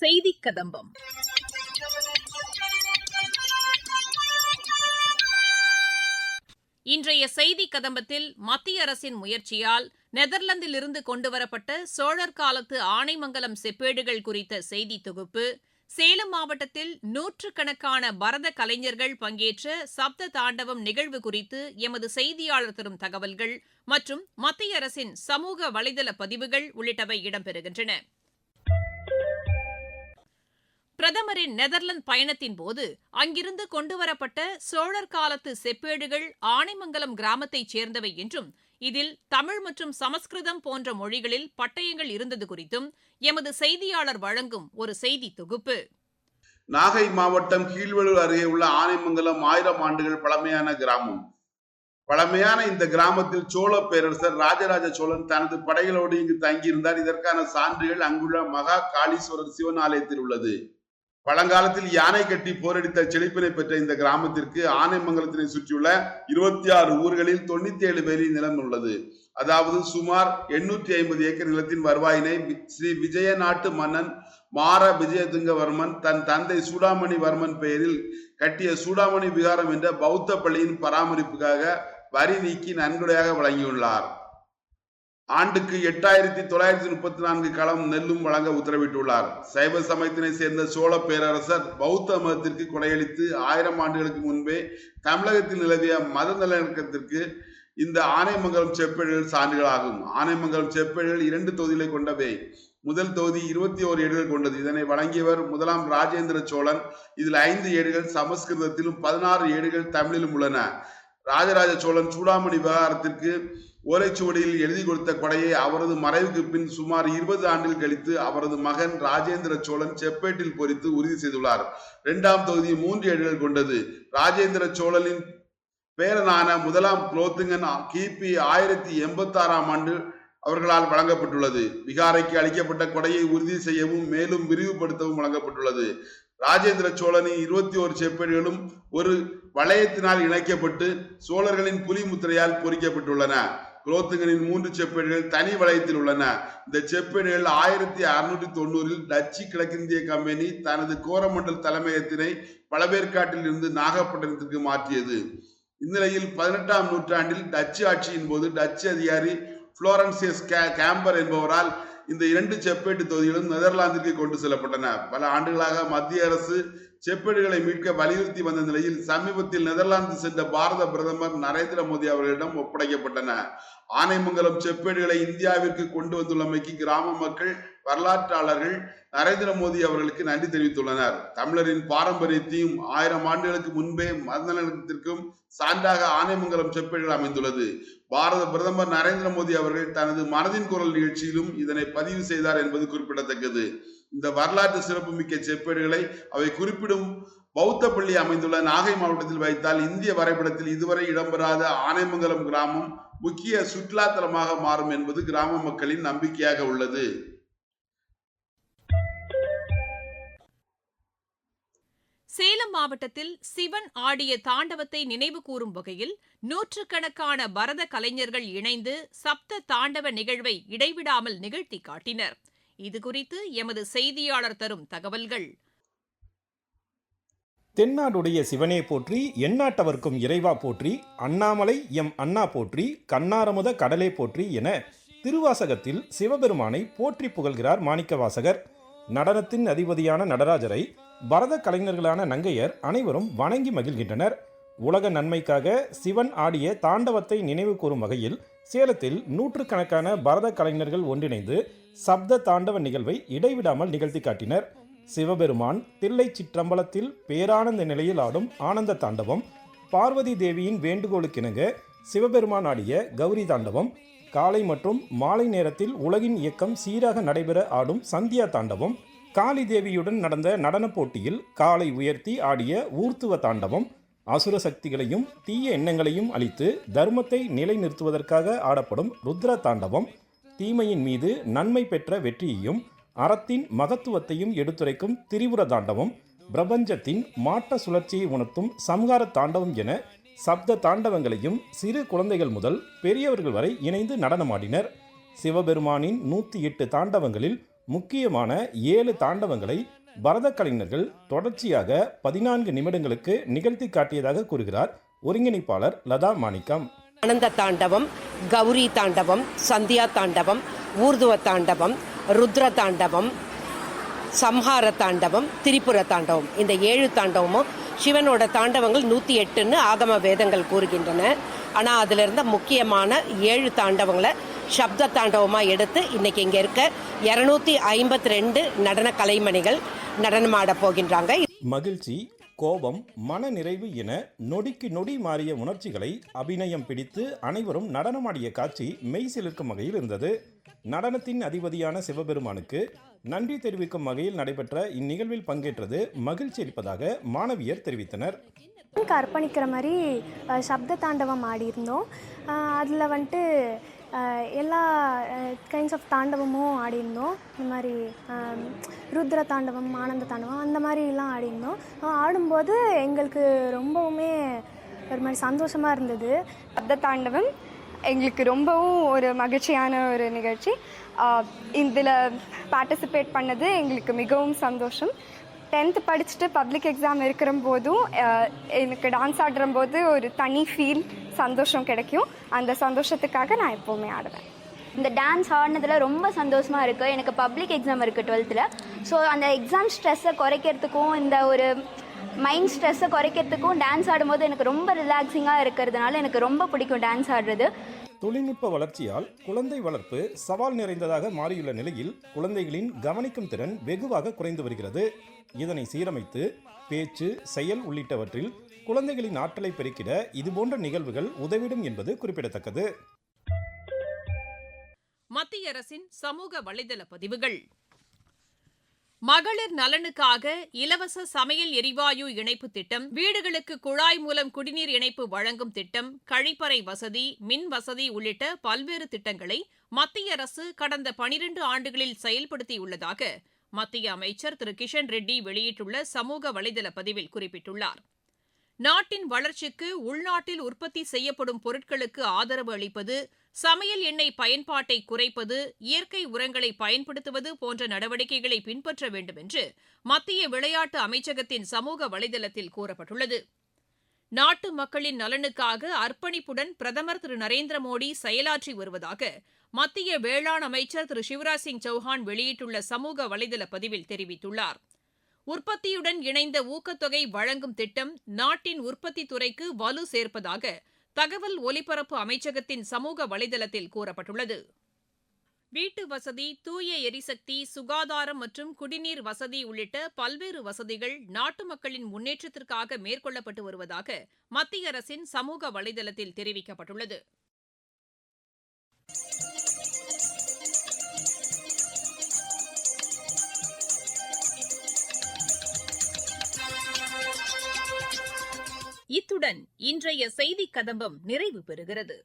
செய்தி கதம்பம். இன்றைய செய்தி கதம்பத்தில் மத்திய அரசின் முயற்சியால் நெதர்லாந்திலிருந்து கொண்டுவரப்பட்ட சோழர் காலத்து ஆனைமங்கலம் செப்பேடுகள் குறித்த செய்தி தொகுப்பு, சேலம் மாவட்டத்தில் நூற்றுக்கணக்கான பரத கலைஞர்கள் பங்கேற்ற சப்த தாண்டவம் நிகழ்வு குறித்து எமது செய்தியாளர் தரும் தகவல்கள் மற்றும் மத்திய அரசின் சமூக வலைதள பதிவுகள் உள்ளிட்டவை இடம்பெறுகின்றன. பிரதமரின் நெதர்லாந்து பயணத்தின்போது அங்கிருந்து கொண்டுவரப்பட்ட சோழர் காலத்து செப்பேடுகள் ஆனைமங்கலம் கிராமத்தைச் சேர்ந்தவை என்றும், இதில் தமிழ் மற்றும் சமஸ்கிருதம் போன்ற மொழிகளில் பட்டயங்கள் இருந்தது குறித்தும் எமது செய்தியாளர் வழங்கும் ஒரு செய்தி தொகுப்பு. நாகை மாவட்டம் கீழ்வேளூர் அருகே உள்ள ஆனைமங்கலம் 1000 ஆண்டுகள் பழமையான கிராமம். பழமையான இந்த கிராமத்தில் சோழ பேரரசர் ராஜராஜ சோழன் தனது படைகளோடு இங்கு தங்கியிருந்தார். இதற்கான சான்றுகள் அங்குள்ள மகா காளீஸ்வரர் சிவன் ஆலயத்தில் உள்ளது. பழங்காலத்தில் யானை கட்டி போரடித்த செழிப்பினை பெற்ற இந்த கிராமத்திற்கு ஆனைமங்கலத்தினை சுற்றியுள்ள 26 ஊர்களில் 97 பேரின் நிலம் உள்ளது. அதாவது சுமார் 850 ஏக்கர் நிலத்தின் வருவாயினை ஸ்ரீ விஜய நாட்டு மன்னன் மார விஜயதுங்கவர்மன் தன் தந்தை சூடாமணி வர்மன் பெயரில் கட்டிய சூடாமணி விகாரம் என்ற பௌத்த பள்ளியின் பராமரிப்புக்காக வரி நீக்கி நன்கொடையாக வழங்கியுள்ளார். ஆண்டுக்கு 8934 களம் நெல்லும் வழங்க உத்தரவிட்டுள்ளார். சைவ சமயத்தினை சேர்ந்த சோழ பேரரசர் பௌத்த மதத்திற்கு கொடையளித்து 1000 ஆண்டுகளுக்கு முன்பே தமிழகத்தில் நிலவிய மத நல்லிணக்கத்திற்கு இந்த ஆனைமங்கலம் செப்பேடுகள் சான்றுகளாகும். ஆனைமங்கலம் செப்பேடுகள் 2 தொகுதிகளை கொண்டவை. முதல் தொகுதி 21 ஏடுகள் கொண்டது. இதனை வழங்கியவர் முதலாம் ராஜேந்திர சோழன். இதில் 5 ஏடுகள் சமஸ்கிருதத்திலும் 16 ஏடுகள் தமிழிலும் உள்ளன. ராஜராஜ சோழன் சூடாமணி விவகாரத்திற்கு ஓலைச்சுவடியில் எழுதி கொடுத்த கொடையை அவரது மறைவுக்கு பின் சுமார் 20 ஆண்டுகள் கழித்து அவரது மகன் ராஜேந்திர சோழன் செப்பேட்டில் பொறித்து உறுதி செய்துள்ளார். 2ஆம் தொகுதி 3 ஏடுகள் கொண்டது. ராஜேந்திர சோழனின் பேரனான முதலாம் குலோத்துங்கன் கிபி 1086ஆம் ஆண்டு அவர்களால் வழங்கப்பட்டுள்ளது. விகாரைக்கு அளிக்கப்பட்ட கொடையை உறுதி செய்யவும் மேலும் விரிவுபடுத்தவும் வழங்கப்பட்டுள்ளது. ராஜேந்திர சோழனின் 21 செப்பேடுகளும் ஒரு வளையத்தினால் இணைக்கப்பட்டு சோழர்களின் புலி முத்திரையால் பொறிக்கப்பட்டுள்ளன. குலோத்துங்கனின் 3 செப்பேடுகள் தனி வளையத்தில் உள்ளன. இந்த செப்பேடுகள் 1690 டச்சு கிழக்கிந்திய கம்பெனி தனது கோரமண்டல் தலைமையகத்தினை பழவேற்காட்டில் இருந்து நாகப்பட்டினத்திற்கு மாற்றியது. இந்நிலையில் 18ஆம் நூற்றாண்டில் டச்சு ஆட்சியின் போது டச்சு அதிகாரி புளோரன்சியஸ் கேம்பர் என்பவரால் இந்த 2 செப்பேட்டு தொகுதிகளும் நெதர்லாந்திற்கு கொண்டு செல்லப்பட்டன. பல ஆண்டுகளாக மத்திய அரசு செப்பேடுகளை மீட்க வலியுறுத்தி வந்த நிலையில் சமீபத்தில் நெதர்லாந்து சென்ற பாரத பிரதமர் நரேந்திர மோடி அவர்களிடம் ஒப்படைக்கப்பட்டன. ஆனைமங்கலம் செப்பேடுகளை இந்தியாவிற்கு கொண்டு வந்துள்ளமைக்கு கிராம மக்கள், வரலாற்றாளர்கள் நரேந்திர மோடி அவர்களுக்கு நன்றி தெரிவித்துள்ளனர். தமிழரின் பாரம்பரியத்தையும் 1000 ஆண்டுகளுக்கு முன்பே மத நல்லிணக்கத்திற்கும் சான்றாக ஆனைமங்கலம் செப்பேடுகள் அமைந்துள்ளது. பாரத பிரதமர் நரேந்திர மோடி அவர்கள் தனது மனதின் குரல் நிகழ்ச்சியிலும் இதனை பதிவு செய்தார் என்பது குறிப்பிடத்தக்கது. இந்த வரலாற்று சிறப்புமிக்க செப்பேடுகளை அவை குறிப்பிடும் பௌத்த பள்ளி அமைந்துள்ள நாகை மாவட்டத்தில் வைத்தால் இந்திய வரைபடத்தில் இதுவரை இடம்பெறாத ஆனைமங்கலம் கிராமம் முக்கிய சுற்றுலா தலமாக மாறும் என்பது கிராம மக்களின் நம்பிக்கையாக உள்ளது. சேலம் மாவட்டத்தில் சிவன் ஆடிய தாண்டவத்தை நினைவு கூறும் வகையில் நூற்றுக்கணக்கான பரத கலைஞர்கள் இணைந்து சப்த தாண்டவ நிகழ்வை இடைவிடாமல் நிகழ்த்தி காட்டினர். இதுகுறித்து எமது செய்தியாளர் தரும் தகவல்கள். தென்னாடுடைய சிவனே போற்றி, எந்நாட்டவர்க்கும் இறைவா போற்றி, அண்ணாமலை எம் அண்ணா போற்றி, கண்ணாரமுத கடலே போற்றி என திருவாசகத்தில் சிவபெருமானை போற்றி புகழ்கிறார் மாணிக்கவாசகர். நடனத்தின் அதிபதியான நடராஜரை பரத கலைஞர்களான நங்கையர் அனைவரும் வணங்கி மகிழ்கின்றனர். உலக நன்மைக்காக சிவன் ஆடிய தாண்டவத்தை நினைவு கூறும் வகையில் சேலத்தில் நூற்றுக்கணக்கான பரத கலைஞர்கள் ஒன்றிணைந்து சப்த தாண்டவ நிகழ்வை இடைவிடாமல் நிகழ்த்தி காட்டினர். சிவபெருமான் தில்லை சிற்றம்பலத்தில் பேரானந்த நிலையில் ஆடும் ஆனந்த தாண்டவம், பார்வதி தேவியின் வேண்டுகோளுக்கிணங்க சிவபெருமான் ஆடிய கௌரி தாண்டவம், காலை மற்றும் மாலை நேரத்தில் உலகின் இயக்கம் சீராக நடைபெற ஆடும் சந்தியா தாண்டவம், காளி தேவியுடன் நடந்த நடன போட்டியில் காலை உயர்த்தி ஆடிய ஊர்த்துவ தாண்டவம், அசுர சக்திகளையும் தீய எண்ணங்களையும் அழித்து தர்மத்தை நிலைநிறுத்துவதற்காக ஆடப்படும் ருத்ர தாண்டவம், தீமையின் மீது நன்மை பெற்ற வெற்றியையும் அறத்தின் மகத்துவத்தையும் எடுத்துரைக்கும் திரிபுர தாண்டவம், பிரபஞ்சத்தின் மாற்ற சுழற்சியை உணர்த்தும் சம்ஹார தாண்டவம் என சப்த தாண்டவங்களையும் சிறு குழந்தைகள் முதல் பெரியவர்கள் வரை இணைந்து நடனமாடினர். சிவபெருமானின் 108 தாண்டவங்களில் முக்கியமான 7 தாண்டவங்களை பரத கலைஞர்கள் தொடர்ச்சியாக 14 நிமிடங்களுக்கு நிகழ்த்தி காட்டியதாக கூறுகிறார் ஒருங்கிணைப்பாளர் லதா மாணிக்கம். ஆனந்த தாண்டவம், கௌரி தாண்டவம், சந்தியா தாண்டவம், ஊர்துவ தாண்டவம், ருத்ர தாண்டவம், சம்ஹார தாண்டவம், திரிபுர தாண்டவம், இந்த 7 தாண்டவமும் சிவனோட தாண்டவங்கள் 108ன்னு ஆகம வேதங்கள் கூறுகின்றன. ஆனால் அதில் இருந்த முக்கியமான 7 தாண்டவங்களை சப்த தாண்டவமாக எடுத்து இன்னைக்கு இங்கே இருக்க 252 நடன கலைமணிகள் நடனமாட போகின்றாங்க. மகிழ்ச்சி, கோபம், மன நிறைவு என நொடிக்கு நொடி மாறிய உணர்ச்சிகளை அபிநயம் பிடித்து அனைவரும் நடனமாடிய காட்சி மெய் சிலிர்க்கும் வகையில் இருந்தது. நடனத்தின் அதிபதியான சிவபெருமானுக்கு நன்றி தெரிவிக்கும் வகையில் நடைபெற்ற இந்நிகழ்வில் பங்கேற்றது மகிழ்ச்சி அளிப்பதாக மாணவியர் தெரிவித்தனர். அர்ப்பணிக்கிற மாதிரி சப்த தாண்டவம் ஆடியிருந்தோம். அதில் வந்துட்டு எல்லா கைண்ட்ஸ் ஆஃப் தாண்டவமும் ஆடியிருந்தோம். இந்த மாதிரி ருத்ர தாண்டவம், ஆனந்த தாண்டவம் அந்த மாதிரிலாம் ஆடியிருந்தோம். ஆடும்போது எங்களுக்கு ரொம்பவுமே ஒரு மாதிரி சந்தோஷமாக இருந்தது. சப்த தாண்டவம் எங்களுக்கு ரொம்பவும் ஒரு மகிழ்ச்சியான ஒரு நிகழ்ச்சி. இதில் பார்ட்டிசிபேட் பண்ணது எங்களுக்கு மிகவும் சந்தோஷம். 10th படிச்சுட்டு பப்ளிக் எக்ஸாம் இருக்கிற போதும் எனக்கு டான்ஸ் ஆடுற போது ஒரு தனி ஃபீல், சந்தோஷம் கிடைக்கும். அந்த சந்தோஷத்துக்காக நான் எப்போவுமே ஆடுவேன். இந்த டான்ஸ் ஆடினதில் ரொம்ப சந்தோஷமாக இருக்குது. எனக்கு பப்ளிக் எக்ஸாம் இருக்குது 12th. ஸோ அந்த எக்ஸாம் ஸ்ட்ரெஸ்ஸை குறைக்கிறதுக்கும் இந்த ஒரு மைண்ட் ஸ்ட்ரெஸ்ஸை குறைக்கிறதுக்கும் டான்ஸ் ஆடும்போது எனக்கு ரொம்ப ரிலாக்ஸிங்காக இருக்கிறதுனால எனக்கு ரொம்ப பிடிக்கும் டான்ஸ் ஆடுறது. தொழில்நுட்ப வளர்ச்சியால் குழந்தை வளர்ப்பு சவால் நிறைந்ததாக மாறியுள்ள நிலையில் குழந்தைகளின் கவனிக்கும் திறன் வெகுவாக குறைந்து வருகிறது. இதனை சீரமைத்து பேச்சு, செயல் உள்ளிட்டவற்றில் குழந்தைகளின் ஆற்றலை பெருக்கிட இதுபோன்ற நிகழ்வுகள் உதவிடும் என்பது குறிப்பிடத்தக்கது. மத்திய அரசின் சமூக வலைதள பதிவுகள். மகளிர் நலனுக்காக இலவச சமையல் எரிவாயு இணைப்பு திட்டம், வீடுகளுக்கு குழாய் மூலம் குடிநீர் இணைப்பு வழங்கும் திட்டம், கழிப்பறை வசதி, மின் வசதி உள்ளிட்ட பல்வேறு திட்டங்களை மத்திய அரசு கடந்த 12 ஆண்டுகளில் செயல்படுத்தியுள்ளதாக மத்திய அமைச்சர் திரு கிஷன் ரெட்டி வெளியிட்டுள்ள சமூக வலைதள பதிவில் குறிப்பிட்டுள்ளார். நாட்டின் வளர்ச்சிக்கு உள்நாட்டில் உற்பத்தி செய்யப்படும் பொருட்களுக்கு ஆதரவு அளிப்பது, சமையல் எண்ணெய் பயன்பாட்டை குறைப்பது, இயற்கை உரங்களை பயன்படுத்துவது போன்ற நடவடிக்கைகளை பின்பற்ற வேண்டும் என்று மத்திய விளையாட்டு அமைச்சகத்தின் சமூக வலைதளத்தில் கூறப்பட்டுள்ளது. நாட்டு மக்களின் நலனுக்காக அர்ப்பணிப்புடன் பிரதமர் திரு நரேந்திர மோடி செயலாற்றி வருவதாக மத்திய வேளாண் அமைச்சர் திரு சிவராஜ் சிங் சௌஹான் வெளியிட்டுள்ள சமூக வலைதள பதிவில் தெரிவித்துள்ளார். உற்பத்தியுடன் இணைந்த ஊக்கத்தொகை வழங்கும் திட்டம் நாட்டின் உற்பத்தி துறைக்கு வலு சேர்ப்பதாக தகவல் ஒலிபரப்பு அமைச்சகத்தின் சமூக வலைதளத்தில் கூறப்பட்டுள்ளது. வீட்டு வசதி, தூய எரிசக்தி, சுகாதாரம் மற்றும் குடிநீர் வசதி உள்ளிட்ட பல்வேறு வசதிகள் நாட்டு மக்களின் முன்னேற்றத்திற்காக மேற்கொள்ளப்பட்டு வருவதாக மத்திய அரசின் சமூக வலைதளத்தில் தெரிவிக்கப்பட்டுள்ளது. இத்துடன் இன்றைய செய்திக் கதம்பம் நிறைவு பெறுகிறது.